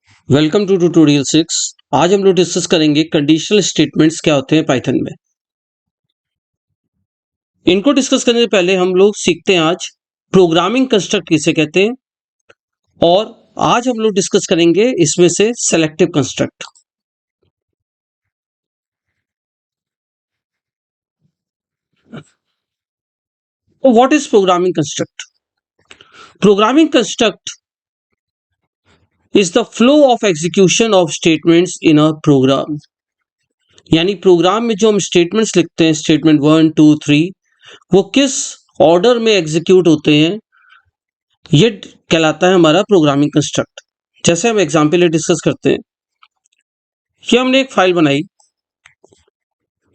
Welcome to tutorial 6। आज हम लोग डिस्कस करेंगे कंडीशनल स्टेटमेंट्स क्या होते हैं पाइथन में। इनको डिस्कस करने से पहले हम लोग सीखते हैं आज प्रोग्रामिंग कंस्ट्रक्ट किसे कहते हैं, और आज हम लोग डिस्कस करेंगे इसमें से सेलेक्टिव कंस्ट्रक्ट। तो what is programming construct? Programming construct is the flow of execution of statements in a program. यानी प्रोग्राम में जो हम स्टेटमेंट्स लिखते हैं, स्टेटमेंट 1 2 3, वो किस ऑर्डर में एग्जीक्यूट होते हैं, ये कहलाता है हमारा प्रोग्रामिंग कंस्ट्रक्ट। जैसे हम एग्जाम्पल डिस्कस करते हैं, ये हमने एक फाइल बनाई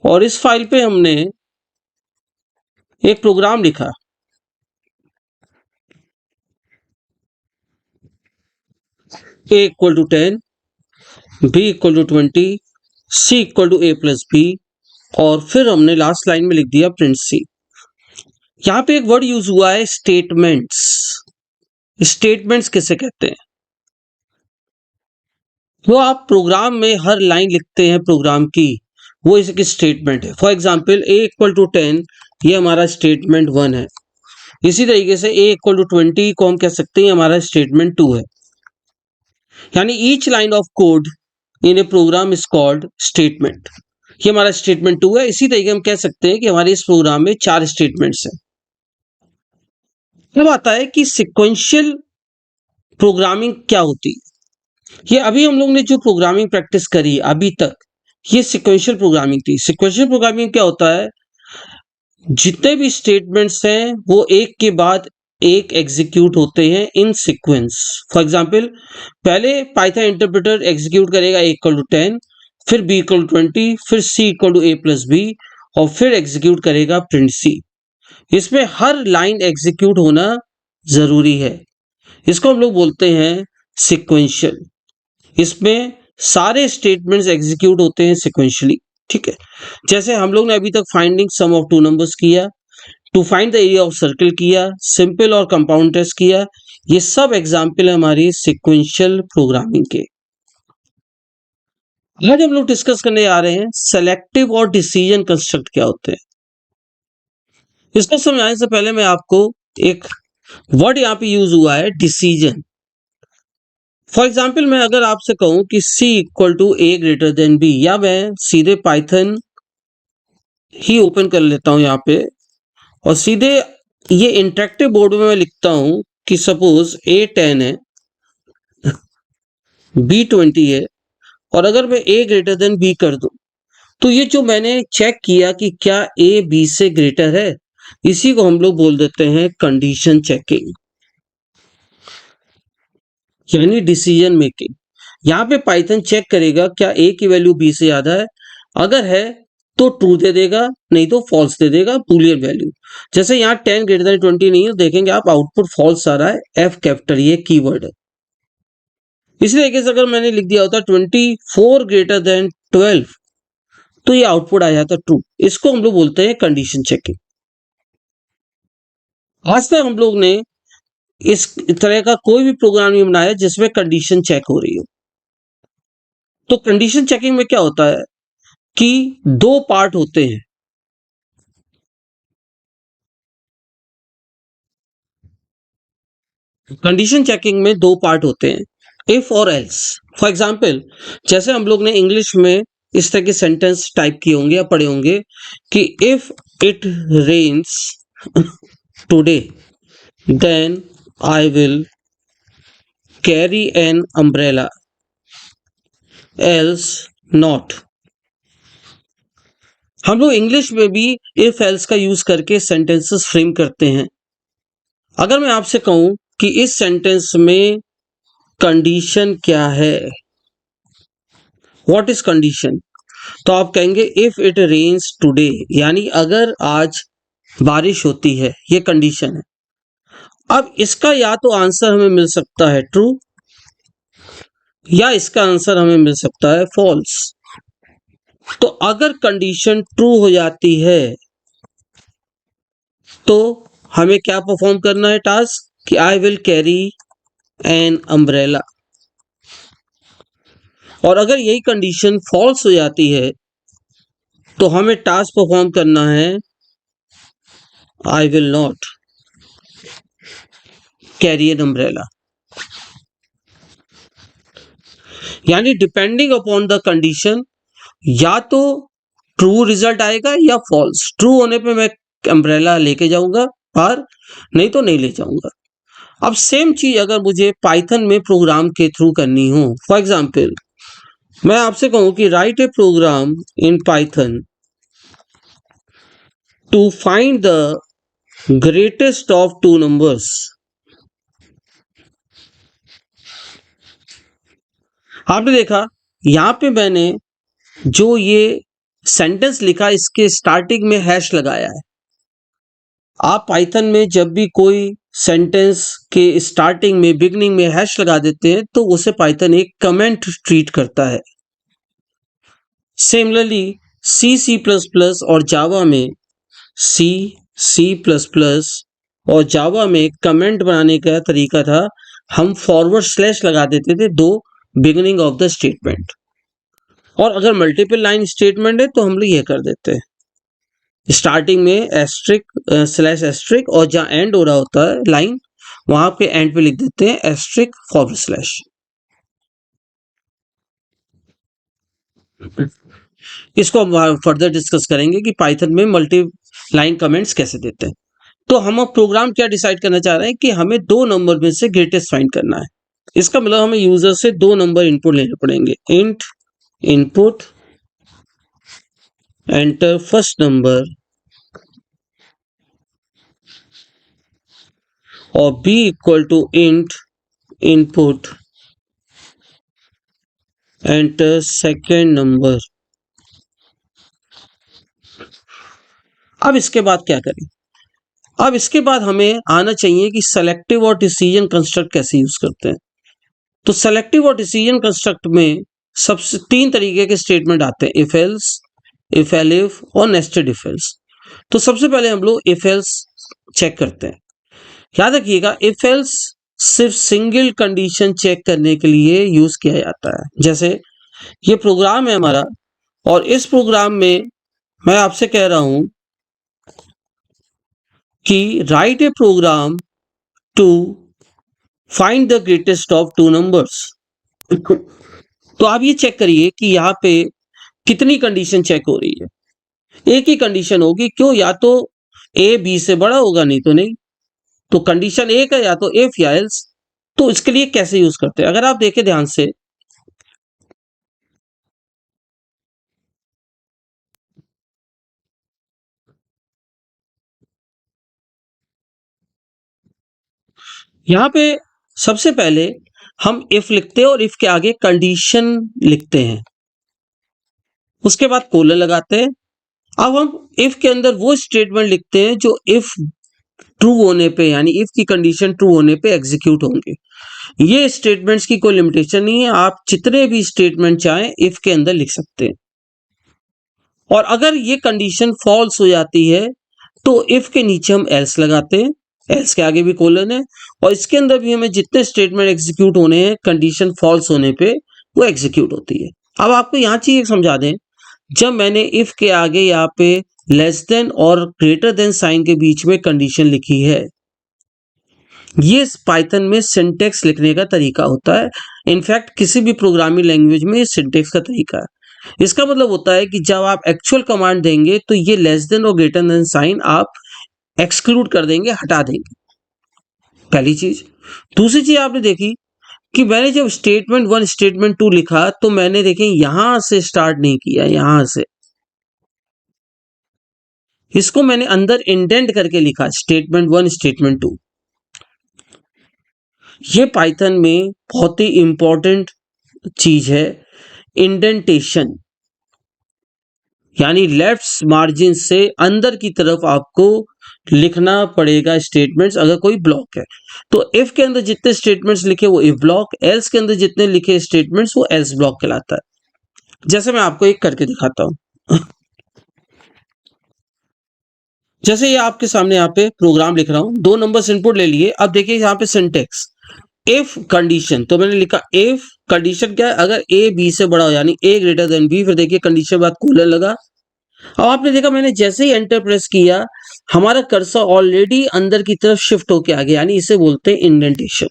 और इस फाइल पे हमने एक प्रोग्राम लिखा। a equal to 10, b equal to 20, c equal to a plus b, और फिर हमने लास्ट लाइन में लिख दिया प्रिंट c। यहाँ पे एक वर्ड यूज हुआ है स्टेटमेंट्स। स्टेटमेंट्स किसे कहते हैं? वो आप प्रोग्राम में हर लाइन लिखते हैं प्रोग्राम की, वो इसकी स्टेटमेंट है। For example a equal to 10, ये हमारा स्टेटमेंट 1 है। इसी तरीके से a इक्वल टू 20 को हम कह सकते हैं हमारा स्टेटमेंट 2 है। यानी each line of code in a program is called statement. ये हमारा स्टेटमेंट 2 है। इसी तरीके हम कह सकते हैं कि हमारे इस प्रोग्राम में 4 स्टेटमेंट्स हैं। अब आता है कि सिक्वेंशियल प्रोग्रामिंग क्या होती है। ये अभी हम लोग ने जो प्रोग्रामिंग प्रैक्टिस करी अभी तक, ये सिक्वेंशियल प्रोग्रामिंग थी। सिक्वेंशियल प्रोग्रामिंग क्या होता है? जितने भी स्टेटमेंट्स हैं वो एक के बाद एक एग्जीक्यूट होते हैं इन सीक्वेंस। फॉर एग्जांपल, पहले पाइथन इंटरप्रेटर एग्जीक्यूट करेगा a इक्वल टू 10, फिर b इक्वल टू 20, फिर c equal to a plus b, और फिर एग्जीक्यूट करेगा प्रिंट c। इसमें हर लाइन एग्जीक्यूट होना जरूरी है। इसको हम लोग बोलते हैं सिक्वेंशियल। इसमें सारे स्टेटमेंट्स एग्जीक्यूट होते हैं सिक्वेंशियली। ठीक है, जैसे हम लोग ने अभी तक finding sum of two numbers किया, to find the area of circle किया, सिंपल और कंपाउंड टेस्ट किया, ये सब एग्जाम्पल है हमारी सिक्वेंशियल प्रोग्रामिंग के। आज हम लोग डिस्कस करने आ रहे हैं सेलेक्टिव और डिसीजन कंस्ट्रक्ट क्या होते हैं। इसको समझाने से पहले मैं आपको एक वर्ड यहाँ पे यूज हुआ है, डिसीजन। फॉर एग्जाम्पल, मैं अगर आपसे कहूं कि c equal to a greater than b, या मैं सीधे पाइथन ही ओपन कर लेता हूं यहाँ पे, और सीधे ये इंटरेक्टिव बोर्ड में मैं लिखता हूं कि सपोज a 10 है, b 20 है, और अगर मैं a ग्रेटर देन b कर दूं, तो ये जो मैंने चेक किया कि क्या a b से ग्रेटर है, इसी को हम लोग बोल देते हैं कंडीशन चेकिंग, यानी डिसीजन मेकिंग। यहाँ पे पाइथन चेक करेगा क्या a की वैल्यू b से ज्यादा है। अगर है तो ट्रू दे देगा, नहीं तो फॉल्स दे देगा, बूलियन वैल्यू। जैसे यहाँ 10 ग्रेटर देन 20 नहीं है, देखेंगे आप आउटपुट फॉल्स आ रहा है, एफ कैपिटल ये कीवर्ड है। इसी तरीके से अगर मैंने लिख दिया होता 24 ग्रेटर देन 12, तो ये आउटपुट आ जाता ट्रू। इसको हम लोग बोलते हैं कंडीशन चेकिंग। आज तक हम लोग ने इस तरह का कोई भी प्रोग्राम नहीं बनाया जिसमें कंडीशन चेक हो रही हो। तो कंडीशन चेकिंग में क्या होता है कि दो पार्ट होते हैं। कंडीशन चेकिंग में दो पार्ट होते हैं, इफ और एल्स। फॉर एग्जाम्पल, जैसे हम लोग ने इंग्लिश में इस तरह के सेंटेंस टाइप किए होंगे या पढ़े होंगे कि if it rains today then I will carry an umbrella else not. हम लोग इंग्लिश में भी इफ एल्स का यूज करके सेंटेंसेस फ्रेम करते हैं। अगर मैं आपसे कहूं कि इस सेंटेंस में कंडीशन क्या है, व्हाट इज कंडीशन, तो आप कहेंगे इफ इट रेन्स टुडे, यानी अगर आज बारिश होती है, ये कंडीशन है। अब इसका या तो आंसर हमें मिल सकता है ट्रू, या इसका आंसर हमें मिल सकता है फॉल्स। तो अगर कंडीशन ट्रू हो जाती है तो हमें क्या परफॉर्म करना है टास्क, कि आई विल कैरी एन अम्ब्रेला। और अगर यही कंडीशन फॉल्स हो जाती है तो हमें टास्क परफॉर्म करना है I will not carry an umbrella. यानी डिपेंडिंग अपॉन द कंडीशन या तो ट्रू रिजल्ट आएगा या फॉल्स। ट्रू होने पे मैं अम्ब्रेला लेके जाऊंगा और नहीं तो नहीं ले जाऊंगा। अब सेम चीज अगर मुझे पाइथन में प्रोग्राम के थ्रू करनी हो, फॉर एग्जांपल मैं आपसे कहूं कि write a program in Python to find the greatest of two numbers. आपने देखा यहां पे मैंने जो ये सेंटेंस लिखा इसके स्टार्टिंग में हैश लगाया है। आप पाइथन में जब भी कोई सेंटेंस के स्टार्टिंग में बिगनिंग में हैश लगा देते हैं तो उसे पाइथन एक कमेंट ट्रीट करता है। सिमिलरली सी प्लस प्लस और जावा में सी प्लस प्लस और जावा में कमेंट बनाने का तरीका था, हम फॉरवर्ड स्लैश लगा देते थे दो बिगिनिंग ऑफ द स्टेटमेंट। और अगर मल्टीपल लाइन स्टेटमेंट है तो हम लोग ये कर देते हैं स्टार्टिंग में एस्ट्रिक स्लैश एस्ट्रिक और जहां एंड हो रहा होता है लाइन वहां पे एंड पे लिख देते हैं एस्ट्रिक फॉरवर्ड स्लैश। इसको हम फर्दर डिस्कस करेंगे कि पाइथन में मल्टी लाइन कमेंट्स कैसे देते हैं। तो हम अब प्रोग्राम क्या डिसाइड करना चाह रहे हैं कि हमें दो नंबर में से ग्रेटेस्ट फाइंड करना है। इसका मतलब हमें यूजर से दो नंबर इनपुट लेने पड़ेंगे। Int input enter first number और b equal to int input enter second number. अब इसके बाद क्या करें? अब इसके बाद हमें आना चाहिए कि सेलेक्टिव और डिसीजन कंस्ट्रक्ट कैसे यूज करते हैं। तो सेलेक्टिव और डिसीजन कंस्ट्रक्ट में सबसे तीन तरीके के स्टेटमेंट आते हैं, इफ एल्स, इफ एलिफ और नेस्टेड इफ एल्स। तो सबसे पहले हम लोग इफ एल्स चेक करते हैं। याद रखिएगा इफ एल्स सिर्फ सिंगल कंडीशन चेक करने के लिए यूज किया जाता है। जैसे ये प्रोग्राम है हमारा और इस प्रोग्राम में मैं आपसे कह रहा हूं कि write a program to find the greatest of two numbers. तो आप ये चेक करिए कि यहाँ पे कितनी कंडीशन चेक हो रही है। एक ही कंडीशन होगी, क्यों? या तो ए बी से बड़ा होगा, नहीं तो नहीं। तो कंडीशन एक है, या तो इफ या एल्स। तो इसके लिए कैसे यूज करते हैं अगर आप देखें ध्यान से, यहाँ पे सबसे पहले हम इफ लिखते हैं और इफ के आगे कंडीशन लिखते हैं, उसके बाद कोलन लगाते हैं। अब हम इफ के अंदर वो स्टेटमेंट लिखते हैं जो इफ ट्रू होने पे, यानी इफ की कंडीशन ट्रू होने पे एग्जीक्यूट होंगे। ये स्टेटमेंट्स की कोई लिमिटेशन नहीं है, आप जितने भी स्टेटमेंट चाहें इफ के अंदर लिख सकते हैं। और अगर ये कंडीशन फॉल्स हो जाती है तो इफ के नीचे हम एल्स लगाते हैं, एल्स के आगे भी कोलन है और इसके अंदर भी हमें जितने स्टेटमेंट एग्जीक्यूट होने हैं कंडीशन फॉल्स होने पे वो एग्जीक्यूट होती है। अब आपको यहाँ चीज समझा दें, जब मैंने इफ के आगे यहाँ पे लेस देन और ग्रेटर देन साइन के बीच में कंडीशन लिखी है, ये पाइथन में सिंटेक्स लिखने का तरीका होता है। इनफैक्ट किसी भी प्रोग्रामिंग लैंग्वेज में सिंटेक्स का तरीका है। इसका मतलब होता है कि जब आप एक्चुअल कमांड देंगे तो ये लेस देन और ग्रेटर देन साइन आप एक्सक्लूड कर देंगे, हटा देंगे, पहली चीज। दूसरी चीज आपने देखी कि मैंने जब स्टेटमेंट वन स्टेटमेंट टू लिखा तो मैंने देखें यहां से स्टार्ट नहीं किया, यहां से इसको मैंने अंदर इंडेंट करके लिखा, स्टेटमेंट वन स्टेटमेंट टू। ये पाइथन में बहुत ही इंपॉर्टेंट चीज है, इंडेंटेशन। यानी लेफ्ट मार्जिन से अंदर की तरफ आपको लिखना पड़ेगा स्टेटमेंट्स अगर कोई ब्लॉक है। तो इफ के अंदर जितने स्टेटमेंट्स लिखे वो इफ ब्लॉक, एल्स के अंदर जितने लिखे स्टेटमेंट्स वो एल्स ब्लॉक कहलाता है। जैसे मैं आपको एक करके दिखाता हूं। जैसे ये आपके सामने यहाँ पे प्रोग्राम लिख रहा हूं, दो नंबर्स इनपुट ले लिए। अब देखिए यहाँ पे सिंटेक्स, इफ कंडीशन, तो मैंने लिखा इफ कंडीशन क्या है, अगर ए बी से बड़ा हो यानी ए ग्रेटर देन बी, फिर देखिए कंडीशन बाद कोलन लगा। अब आपने देखा मैंने जैसे ही एंटर प्रेस किया हमारा कर्सर ऑलरेडी अंदर की तरफ शिफ्ट होके आ गया, यानी इसे बोलते हैं इंडेंटेशन।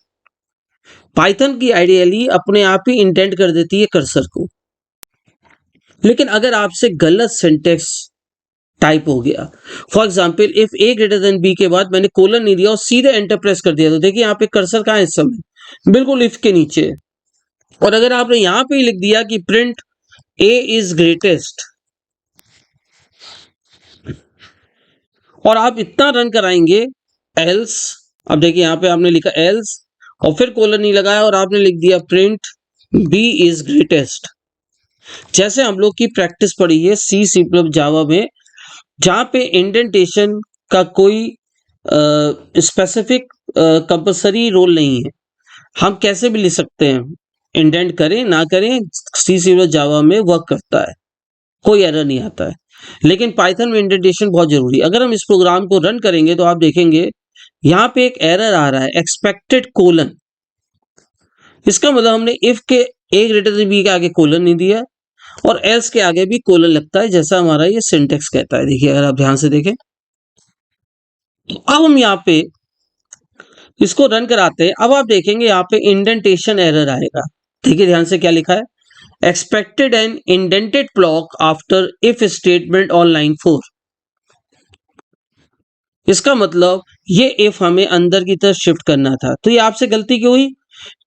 पाइथन की आइडियली अपने आप ही इंडेंट कर देती है कर्सर को, लेकिन अगर आपसे गलत सिंटेक्स टाइप हो गया, for example if a greater than b के बाद मैंने कोलन नहीं दिया और सीधे एंटर प्रेस कर दिया, तो देखिए यहाँ पे कर्सर कहाँ है इस समय, बिल्कुल इफ के नीचे। और अगर आपने यहाँ पे लिख दिया कि प्रिंट ए इज ग्रेटेस्ट और आप इतना रन कराएंगे एल्स, अब देखिए यहाँ पे आपने लिखा एल्स और फिर कोलन नहीं लगाया और आपने लिख दिया प्रिंट बी इज ग्रेटेस्ट। जैसे हम लोग की प्रैक्टिस पड़ी है सी सी प्लस जावा में, जहां पे इंडेंटेशन का कोई स्पेसिफिक कंपलसरी रोल नहीं है, हम कैसे भी लिख सकते हैं, इंडेंट करें ना करें सी सी प्लस जावा में वर्क करता है, कोई एरर नहीं आता है। लेकिन पाइथन में इंडेंटेशन बहुत जरूरी है। अगर हम इस प्रोग्राम को रन करेंगे तो आप देखेंगे यहाँ पे एक एरर आ रहा है एक्सपेक्टेड कोलन। इसका मतलब हमने इफ के ए ग्रेटर देन बी के आगे कोलन नहीं दिया और एल्स के आगे भी कोलन लगता है, जैसा हमारा ये सिंटेक्स कहता है। देखिए अगर आप ध्यान से देखें तो अब हम यहाँ पे इसको रन कराते हैं। अब आप देखेंगे यहाँ पे इंडेंटेशन एरर आएगा। देखिए ध्यान से क्या लिखा है, expected an indented block after if statement on line 4। इसका मतलब ये इफ हमें अंदर की तरफ शिफ्ट करना था, तो ये आपसे गलती क्यों हुई,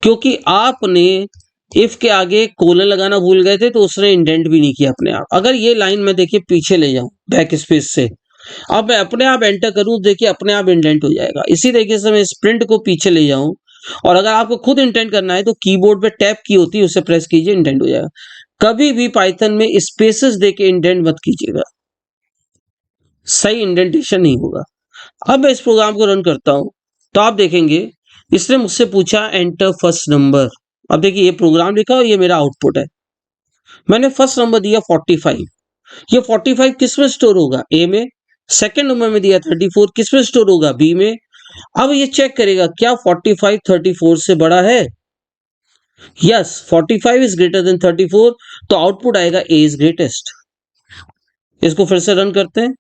क्योंकि आपने इफ के आगे कोलन लगाना भूल गए थे, तो उसने इंडेंट भी नहीं किया अपने आप। अगर ये लाइन में देखिए पीछे ले जाऊं बैक स्पेस से, अब मैं अपने आप एंटर करूं, देखिए अपने आप इंडेंट हो जाएगा। इसी तरीके से मैं स्प्रिंट को पीछे ले जाऊं और अगर आपको खुद इंडेंट करना है तो कीबोर्ड पे टैप की होती है, उसे प्रेस कीजिए, इंडेंट हो जाएगा। कभी भी पाइथन में स्पेसेस देके इंडेंट मत कीजिएगा, सही इंडेंटेशन नहीं होगा। अब मैं इस प्रोग्राम को रन करता हूं तो आप देखेंगे इसने मुझसे पूछा एंटर फर्स्ट नंबर। अब देखिए ये प्रोग्राम लिखा और ये मेरा आउटपुट है। मैंने फर्स्ट नंबर दिया 45, ये 45 किस में स्टोर होगा, ए में। सेकंड नंबर में दिया 34, किस में स्टोर होगा, बी में। अब ये चेक करेगा क्या 45 34 से बड़ा है, यस 45 इज ग्रेटर देन 34, तो आउटपुट आएगा ए इज ग्रेटेस्ट। इसको फिर से रन करते हैं।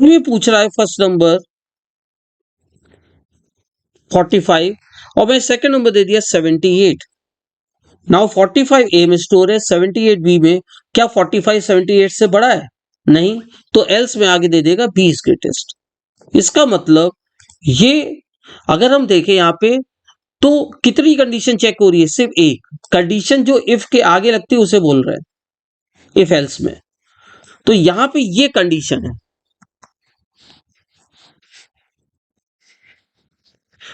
ये पूछ रहा है फर्स्ट नंबर 45 और मैं सेकंड नंबर दे दिया 78। नाउ 45 ए में स्टोर है, 78 बी में। क्या 45 78 से बड़ा है, नहीं, तो एल्स में आगे दे देगा बी इज ग्रेटेस्ट। इसका मतलब ये अगर हम देखें यहाँ पे तो कितनी कंडीशन चेक हो रही है, सिर्फ एक कंडीशन जो इफ के आगे लगती है उसे बोल रहा है, इफ एल्स में। तो यहां पे ये कंडीशन है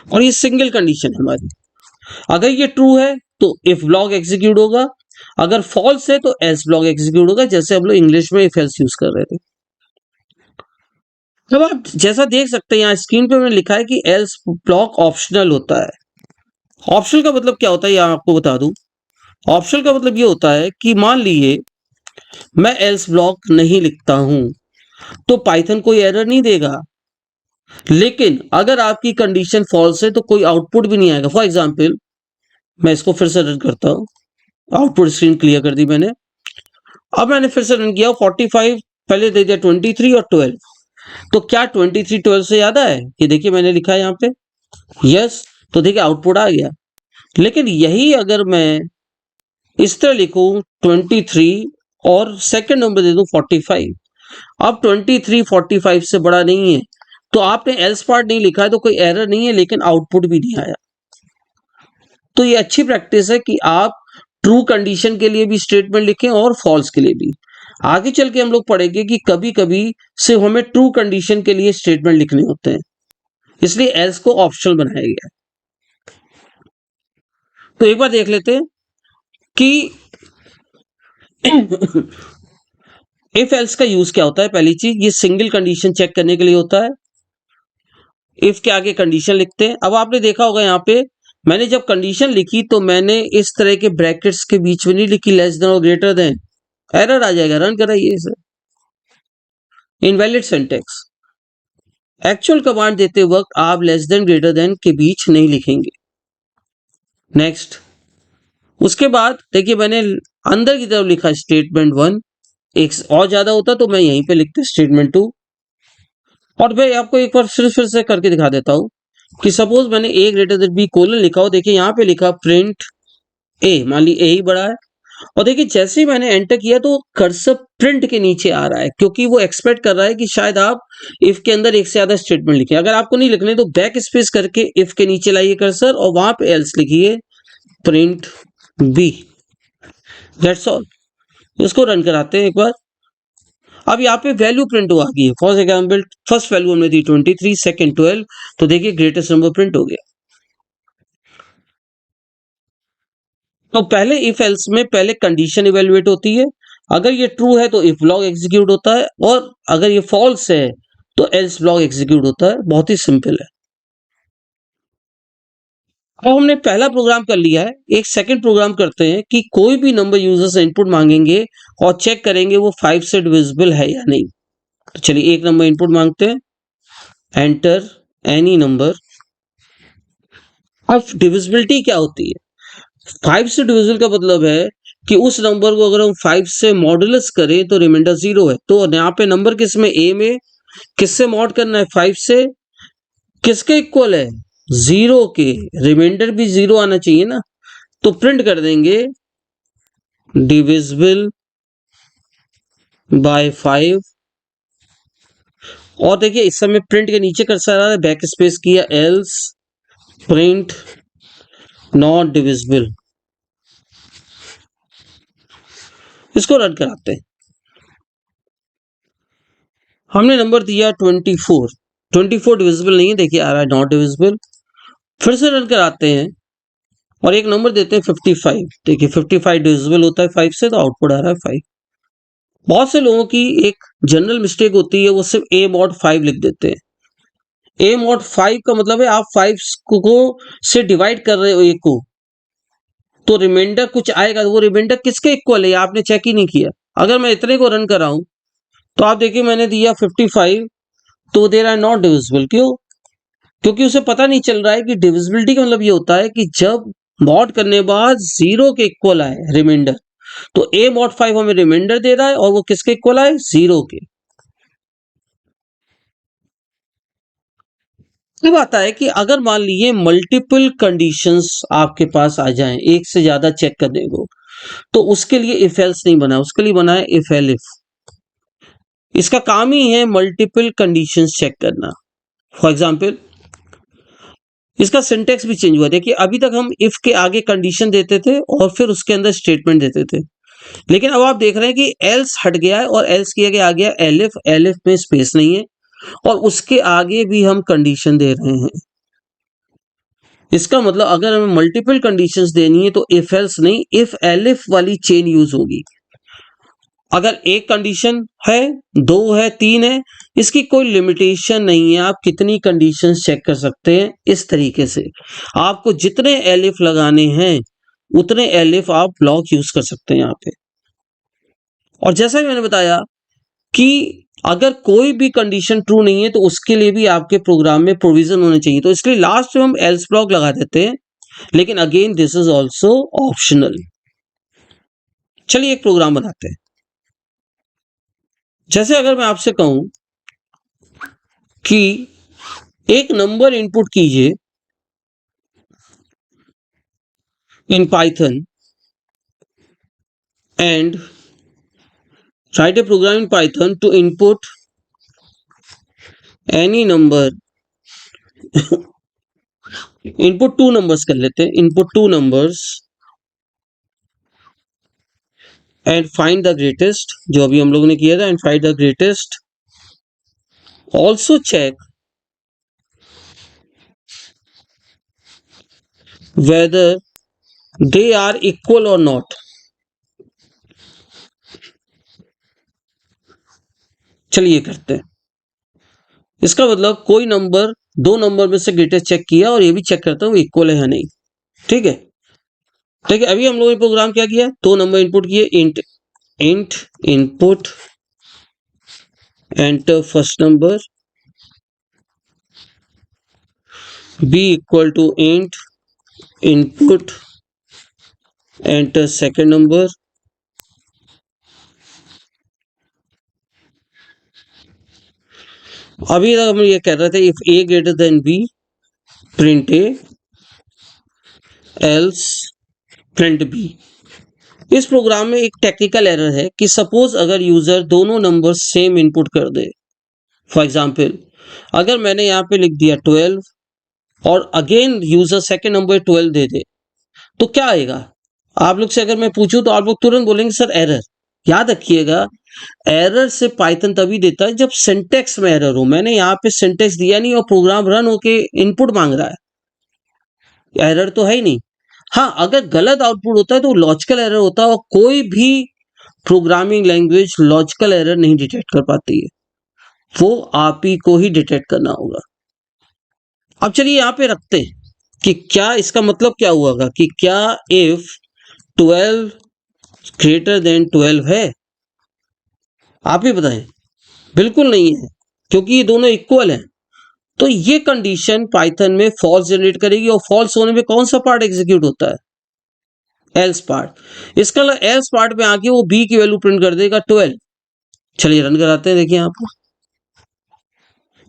और ये सिंगल कंडीशन है हमारी। अगर ये ट्रू है तो इफ ब्लॉक एग्जीक्यूट होगा, अगर फॉल्स है तो एल्स ब्लॉक एग्जीक्यूट होगा, जैसे हम लोग इंग्लिश में इफ एल्स यूज कर रहे थे। अब आप जैसा देख सकते हैं यहाँ स्क्रीन पे मैंने लिखा है कि एल्स ब्लॉक ऑप्शनल होता है। ऑप्शनल का मतलब क्या होता है, यहाँ आपको बता दूं। ऑप्शनल का मतलब ये होता है कि मान लीजिए मैं एल्स ब्लॉक नहीं लिखता हूं तो पाइथन कोई एरर नहीं देगा, लेकिन अगर आपकी कंडीशन फॉल्स है तो कोई आउटपुट भी नहीं आएगा। फॉर एग्जाम्पल मैं इसको फिर से रन करता हूं, आउटपुट स्क्रीन क्लियर कर दी मैंने। अब मैंने फिर से रन किया, 45 पहले दे दिया 23 और 12, तो क्या 23 12 से ज्यादा है, ये देखिए मैंने लिखा है यहाँ पे यस, तो देखिए आउटपुट आ गया। लेकिन यही अगर मैं इस तरह लिखूं 23 और सेकंड नंबर दे दूं 45, अब 23 45 से बड़ा नहीं है, तो आपने एल्स पार्ट नहीं लिखा है तो कोई एरर नहीं है, लेकिन आउटपुट भी नहीं आया। तो ये अच्छी प्रैक्टिस है कि आप ट्रू कंडीशन के लिए भी स्टेटमेंट लिखें और फॉल्स के लिए भी। आगे चल के हम लोग पढ़ेंगे कि कभी कभी सिर्फ हमें ट्रू कंडीशन के लिए स्टेटमेंट लिखने होते हैं, इसलिए एल्स को ऑप्शनल बनाया गया है। तो एक बार देख लेते हैं कि इफ एल्स का यूज क्या होता है। पहली चीज, ये सिंगल कंडीशन चेक करने के लिए होता है। इफ के आगे कंडीशन लिखते हैं। अब आपने देखा होगा यहाँ पे मैंने जब कंडीशन लिखी तो मैंने इस तरह के ब्रैकेट्स के बीच में नहीं लिखी लेस देन और ग्रेटर देन, एरर आ जाएगा, रन कराइए इसे, इनवैलिड सिंटेक्स। एक्चुअल कमांड देते वक्त आप लेस देन ग्रेटर देन के बीच नहीं लिखेंगे। नेक्स्ट, उसके बाद देखिए मैंने अंदर की तरफ लिखा स्टेटमेंट 1, एक और ज्यादा होता तो मैं यहीं पे लिखते स्टेटमेंट 2। और मैं आपको एक बार फिर से करके दिखा देता हूं कि सपोज मैंने ए ग्रेटर देन बी कोलन लिखा हो, देखिए यहाँ पे लिखा प्रिंट ए, मान ली ए ही बड़ा है, और देखिए जैसे ही मैंने एंटर किया तो कर्सर प्रिंट के नीचे आ रहा है, क्योंकि वो एक्सपेक्ट कर रहा है कि शायद आप इफ के अंदर एक से ज्यादा स्टेटमेंट लिखें। अगर आपको नहीं लिखने तो बैक स्पेस करके इफ के नीचे लाइए कर्सर और वहां पे एल्स लिखिए प्रिंट बी, दैट्स ऑल। इसको रन कराते हैं एक बार। अब यहाँ पे वैल्यू प्रिंट हुआ गई है। फॉर एग्जाम्पल फर्स्ट वैल्यू हमने दी 23, सेकंड 12, तो देखिए ग्रेटेस्ट नंबर प्रिंट हो गया। तो पहले इफ एल्स में पहले कंडीशन इवेल्युएट होती है, अगर ये ट्रू है तो इफ ब्लॉक एग्जीक्यूट होता है, और अगर ये फॉल्स है तो एल्स ब्लॉक एग्जीक्यूट होता है। बहुत ही सिंपल है। अब हमने पहला प्रोग्राम कर लिया है, एक सेकंड प्रोग्राम करते हैं कि कोई भी नंबर यूजर से इनपुट मांगेंगे और चेक करेंगे वो 5 से डिविजिबल है या नहीं। तो चलिए एक नंबर इनपुट मांगते हैं, एंटर एनी नंबर। अब डिविजिबिलिटी क्या होती है? 5 से डिविजिबल का मतलब है कि उस नंबर को अगर हम 5 से मॉडुलस करें तो रिमाइंडर 0 है। तो यहाँ पे नंबर किस में, ए में, किससे मॉड करना है, 5 से, किसके इक्वल है, 0 के, रिमाइंडर भी 0 आना चाहिए ना। तो प्रिंट कर देंगे डिविजिबल बाय 5, और देखिए इस समय प्रिंट के नीचे कर्सर आ रहा है, बैक स्पेस किया, एल्स प्रिंट नॉट डिविजिबल। इसको रन कराते हैं। हमने नंबर दिया 24, 24 डिविजिबल नहीं है, देखिए आ रहा है नॉट डिविजिबल। फिर से रन कराते हैं और एक नंबर देते हैं 55, देखिए 55 डिविजिबल होता है 5 से, तो आउटपुट आ रहा है 5। बहुत से लोगों की एक जनरल मिस्टेक होती है, वो सिर्फ ए मॉड 5 लिख देते हैं। ए मॉड 5 का मतलब है आप 5 को से डिवाइड कर रहे हो ए को, तो रिमाइंडर कुछ आएगा, वो रिमाइंडर किसके इक्वल है आपने चेक ही नहीं किया। अगर मैं इतने को रन कराऊं तो आप देखिए मैंने दिया 55, तो दे रहा है नॉट डिविजिबल। क्यों? क्योंकि उसे पता नहीं चल रहा है कि डिविजिबिलिटी का मतलब ये होता है कि जब मॉड करने के बाद 0 के इक्वल आए रिमाइंडर, तो ए मॉड 5 हमें रिमाइंडर दे रहा है और वो किसके इक्वल आए, 0 के। अब आता है कि अगर मान लीजिए मल्टीपल कंडीशंस आपके पास आ जाएं, एक से ज्यादा चेक करने को, तो उसके लिए इफ एल्स नहीं बना, उसके लिए बना है इफ एल इफ। इसका काम ही है मल्टीपल कंडीशंस चेक करना। फॉर एग्जाम्पल इसका सिंटेक्स भी चेंज हुआ। देखिए अभी तक हम इफ के आगे कंडीशन देते थे और फिर उसके अंदर स्टेटमेंट देते थे, लेकिन अब आप देख रहे हैं कि एल्स हट गया है और एल्स की आगे आ गया एलिफ, एलिफ में स्पेस नहीं है, और उसके आगे भी हम कंडीशन दे रहे हैं। इसका मतलब अगर हमें मल्टीपल कंडीशंस देनी है तो इफ एल्स नहीं, इफ एलिफ वाली चेन यूज होगी। अगर एक कंडीशन है, दो है, तीन है, इसकी कोई लिमिटेशन नहीं है, आप कितनी कंडीशंस चेक कर सकते हैं। इस तरीके से आपको जितने एलिफ लगाने हैं उतने एलिफ आप ब्लॉक यूज कर सकते हैं यहाँ पे। और जैसा कि मैंने बताया कि अगर कोई भी कंडीशन ट्रू नहीं है तो उसके लिए भी आपके प्रोग्राम में प्रोविजन होने चाहिए, तो इसलिए लास्ट में हम एल्स ब्लॉक लगा देते हैं, लेकिन again this is also optional. चलिए एक प्रोग्राम बनाते हैं। जैसे अगर मैं आपसे कहूं कि एक नंबर इनपुट कीजिए in Python and write a program in Python to input any number, input 2 numbers कर लेते हैं, input 2 numbers and find the greatest, जो अभी हम लोगों ने किया था, and find the greatest, also check whether they are equal or not। चलिए करते हैं। इसका मतलब कोई नंबर, दो नंबर में से ग्रेटेस्ट चेक किया और ये भी चेक करता हूँ इक्वल है या नहीं। ठीक है, ठीक है। अभी हम लोगों ने प्रोग्राम क्या किया, दो नंबर इनपुट किए, int input enter first number b equal to int input enter second number, अभी तक हम ये कह रहे थे if a greater than b print a else print b। इस प्रोग्राम में एक टेक्निकल एरर है कि सपोज अगर यूजर दोनों नंबर सेम इनपुट कर दे, फॉर एग्जांपल अगर मैंने यहाँ पे लिख दिया 12 और अगेन यूजर सेकंड नंबर 12 दे दे तो क्या आएगा? आप लोग से अगर मैं पूछूं तो आप लोग तुरंत बोलेंगे सर एरर। याद रखिएगा एरर से पाइथन तभी देता है जब सिंटेक्स में एरर हो। मैंने यहाँ पे सिंटेक्स दिया नहीं और प्रोग्राम रन होके इनपुट मांग रहा है, एरर तो है ही नहीं। हाँ, अगर गलत आउटपुट होता है तो लॉजिकल एरर होता है और कोई भी प्रोग्रामिंग लैंग्वेज लॉजिकल एरर नहीं डिटेक्ट कर पाती है, वो आप ही को ही डिटेक्ट करना होगा। अब चलिए यहाँ पे रखते हैं कि क्या इसका मतलब क्या हुआ कि क्या इफ 12 ग्रेटर देन 12 है? आप ही बताएं। बिल्कुल नहीं है, क्योंकि ये दोनों इक्वल हैं। तो ये कंडीशन पाइथन में फॉल्स जनरेट करेगी और फॉल्स होने में कौन सा पार्ट एग्जीक्यूट होता है? Else part. इसका मतलब एल्स पार्ट में आके वो बी की वैल्यू प्रिंट कर देगा 12। चलिए रन कराते हैं, देखिए आप।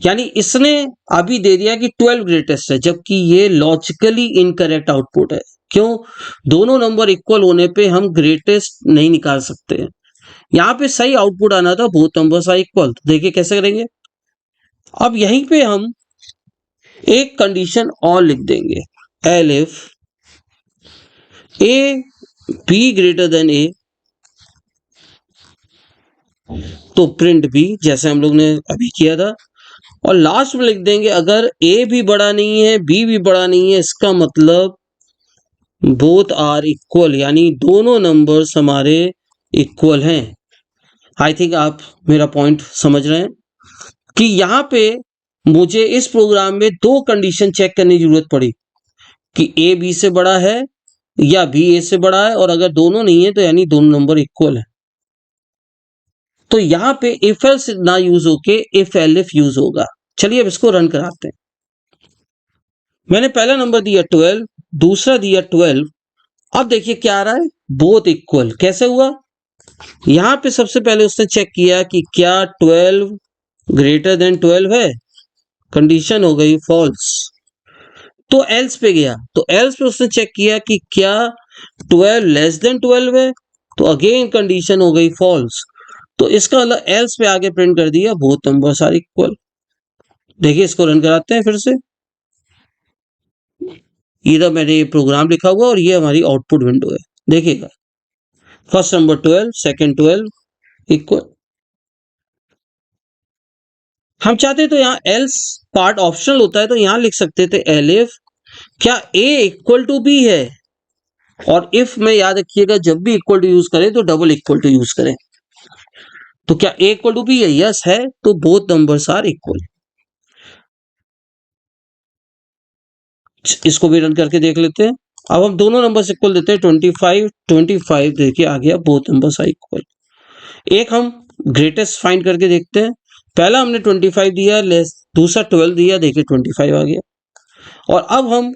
यानी इसने अभी दे दिया कि 12 ग्रेटेस्ट है, जबकि ये लॉजिकली इनकरेक्ट आउटपुट है। क्यों? दोनों नंबर इक्वल होने पे हम ग्रेटेस्ट नहीं निकाल सकते हैं। यहाँ पे सही आउटपुट आना था बोथ नंबर्स आर इक्वल। तो देखिए कैसे करेंगे। अब यहीं पे हम एक कंडीशन और लिख देंगे, elif A B greater than A तो प्रिंट बी, जैसे हम लोग ने अभी किया था। और लास्ट में लिख देंगे अगर ए भी बड़ा नहीं है बी भी बड़ा नहीं है, इसका मतलब बोथ आर इक्वल, यानी दोनों नंबर्स हमारे इक्वल हैं। आई थिंक आप मेरा पॉइंट समझ रहे हैं कि यहाँ पे मुझे इस प्रोग्राम में दो कंडीशन चेक करने की जरूरत पड़ी कि ए बी से बड़ा है या बी ए से बड़ा है, और अगर दोनों नहीं है तो यानी दोनों नंबर इक्वल है। तो यहाँ पे इफ एल्स ना यूज होके इफ एलिफ यूज होगा। चलिए अब इसको रन कराते हैं। मैंने पहला नंबर दिया 12, दूसरा दिया 12। अब देखिए क्या आ रहा है, बोथ इक्वल। कैसे हुआ? यहां पे सबसे पहले उसने चेक किया कि क्या 12 ग्रेटर देन 12 है, कंडीशन हो गई फॉल्स। तो एल्स पे गया, तो एल्स पे उसने चेक किया कि क्या 12 लेस देन 12 है, तो अगेन कंडीशन हो गई फॉल्स। तो इसका मतलब एल्स पे आगे प्रिंट कर दिया बोथ नंबर्स आर इक्वल। देखिए इसको रन कराते हैं फिर से। इधर मैंने ये प्रोग्राम लिखा हुआ और ये हमारी आउटपुट विंडो है। देखिएगा फर्स्ट नंबर 12, सेकंड 12 इक्वल। हम चाहते तो यहाँ एल्स पार्ट ऑप्शनल होता है, तो यहाँ लिख सकते थे एलिफ क्या ए इक्वल टू बी है, और इफ में याद रखिएगा जब भी इक्वल टू यूज करें तो डबल इक्वल टू यूज करें। तो क्या ए इक्वल टू बी है? यस है, तो बोथ नंबर्स आर इक्वल। इसको भी रन करके देख लेते हैं। अब हम दोनों नंबर्स इक्वल देते हैं, 25 25 देखिए आ गया बोथ नंबर्स आर इक्वल। एक हम ग्रेटेस्ट फाइंड करके देखते हैं। पहला हमने 25 दिया, लेस दूसरा 12 दिया, देखिए 25 आ गया। और अब हम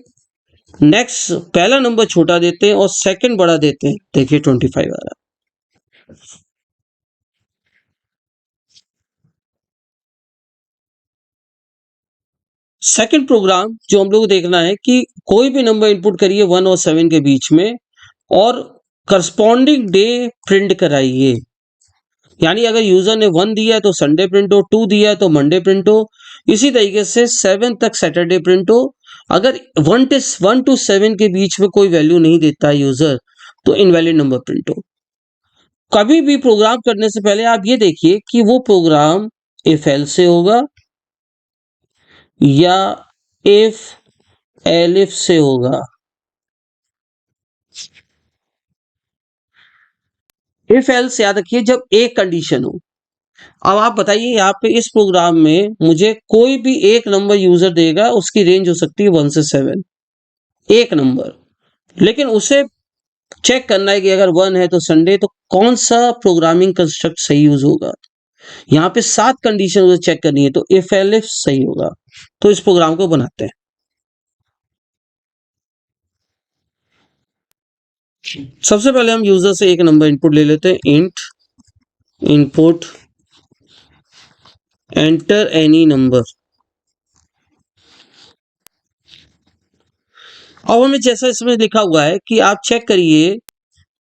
नेक्स्ट पहला नंबर छोटा देते हैं और सेकंड बड़ा देते हैं, देखिए 25 आ रहा है। सेकंड प्रोग्राम जो हम लोग को देखना है कि कोई भी नंबर इनपुट करिए 1 और 7 के बीच में और करस्पॉन्डिंग डे प्रिंट कराइए। यानी अगर यूजर ने 1 दिया है तो संडे प्रिंट हो, 2 दिया है तो मंडे प्रिंट हो, इसी तरीके से 7 तक सैटरडे प्रिंट हो। अगर 1 to 7 के बीच में कोई वैल्यू नहीं देता है यूजर तो इनवैलिड नंबर प्रिंट हो। कभी भी प्रोग्राम करने से पहले आप ये देखिए कि वो प्रोग्राम इफ एल्स से होगा या इफ एलिफ से होगा। इफ एल्स याद रखिए जब एक कंडीशन हो। अब आप बताइए यहाँ पे इस प्रोग्राम में मुझे कोई भी एक नंबर यूजर देगा, उसकी रेंज हो सकती है 1 से 7, एक नंबर। लेकिन उसे चेक करना है कि अगर 1 है तो संडे, तो कौन सा प्रोग्रामिंग कंस्ट्रक्ट सही यूज होगा। यहाँ पे 7 कंडीशन उसे चेक करनी है, तो इफ एलिफ सही होगा। तो इस प्रोग्राम को बनाते हैं। सबसे पहले हम यूजर से एक नंबर इनपुट ले लेते हैं, int input enter any number. अब हमें जैसा इसमें लिखा हुआ है कि आप चेक करिए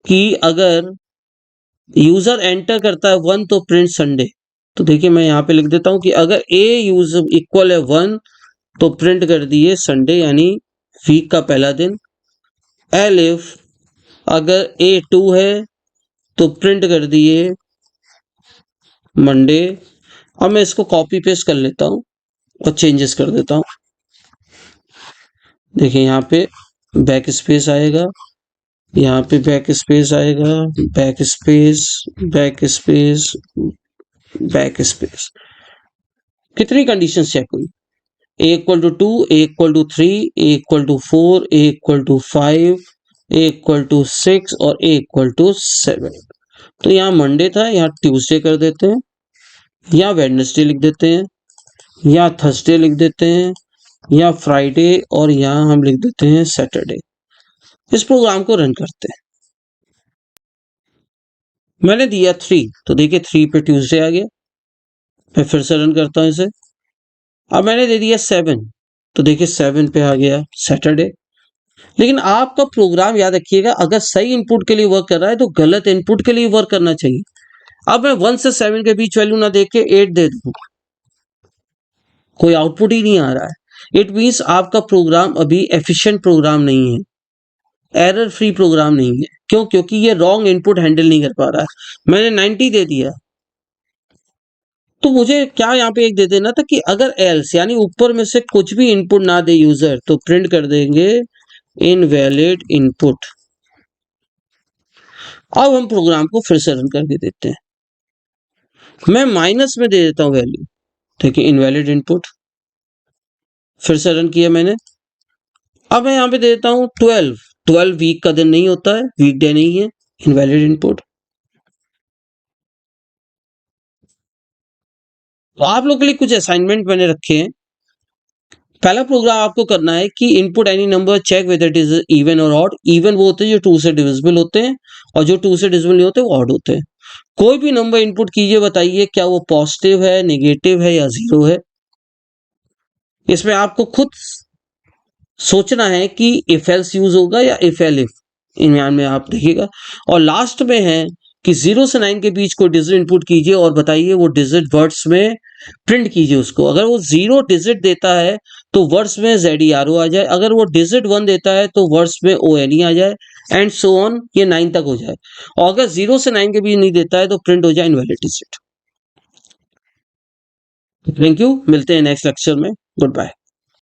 कि अगर यूजर एंटर करता है 1 तो प्रिंट संडे। तो देखिए मैं यहाँ पे लिख देता हूँ कि अगर ए यूजर इक्वल है 1 तो प्रिंट कर दिए संडे यानी वीक का पहला दिन। एलिफ अगर ए 2 है तो प्रिंट कर दिए मंडे। अब मैं इसको कॉपी पेस्ट कर लेता हूँ और चेंजेस कर देता हूँ। देखिए यहाँ पे बैक स्पेस आएगा, यहाँ पे बैक स्पेस आएगा, back space, back space, back space. कितनी कंडीशन चेक हुई? A equal to 2, A equal to 3, A equal to 4, A equal to 5, A equal to 6 और ए इक्वल टू 7। तो यहाँ मंडे था, यहाँ ट्यूसडे कर देते हैं, या वेडनेसडे लिख देते हैं, या थर्सडे लिख देते हैं, या फ्राइडे, और यहाँ हम लिख देते हैं सैटरडे। इस प्रोग्राम को रन करते हैं। मैंने दिया 3 तो देखिए 3 पे ट्यूसडे आ गया। मैं फिर से रन करता हूँ इसे। अब मैंने दे दिया 7 तो देखिए 7 पे आ गया सैटरडे। लेकिन आपका प्रोग्राम याद रखिएगा, अगर सही इनपुट के लिए वर्क कर रहा है तो गलत इनपुट के लिए वर्क करना चाहिए। अब मैं 1 से 7 के बीच वैल्यू ना देख के 8 दे दूं, कोई आउटपुट ही नहीं आ रहा है। इट मीन्स आपका प्रोग्राम अभी एफिशिएंट प्रोग्राम नहीं है, एरर फ्री प्रोग्राम नहीं है। क्यों? क्योंकि ये रॉन्ग इनपुट हैंडल नहीं कर पा रहा है। मैंने 90 दे दिया तो मुझे क्या यहाँ पे एक दे देना था कि अगर एल्स यानी ऊपर में से कुछ भी इनपुट ना दे यूजर तो प्रिंट कर देंगे इनवैलिड इनपुट। अब हम प्रोग्राम को फिर से रन करके देखते हैं। मैं माइनस में दे देता हूं वैल्यू, देखिए इनवैलिड इनपुट। फिर से रन किया मैंने। अब मैं यहाँ पे दे देता हूँ 12 वीक का दिन नहीं होता है, वीक डे नहीं है, इनवैलिड इनपुट। तो आप लोग के लिए कुछ असाइनमेंट मैंने रखे हैं। पहला प्रोग्राम आपको करना है कि input any number check whether it is even और ऑड। इवन वो होते हैं जो 2 से डिविजिबल होते हैं, और जो 2 से डिविजिबल नहीं होते वो ऑड होते हैं। कोई भी नंबर इनपुट कीजिए, बताइए क्या वो पॉजिटिव है, नेगेटिव है या जीरो है। इसमें आपको खुद सोचना है कि इफ एल्स यूज होगा या इफ एल इफ, इनमें में आप देखिएगा। और लास्ट में है कि 0 से 9 के बीच कोई डिजिट इनपुट कीजिए और बताइए वो डिजिट वर्ड्स में प्रिंट कीजिए उसको। अगर वो 0 डिजिट देता है तो वर्ड्स में ZERO आ जाए, अगर वो डिजिट 1 देता है तो वर्ड्स में ONE आ जाए, एंड सो ऑन, ये 9 तक हो जाए। और अगर 0 से 9 के बीच नहीं देता है तो प्रिंट हो जाए इनवैलिड डिजिट। थैंक यू, मिलते हैं नेक्स्ट लेक्चर में। Good bye.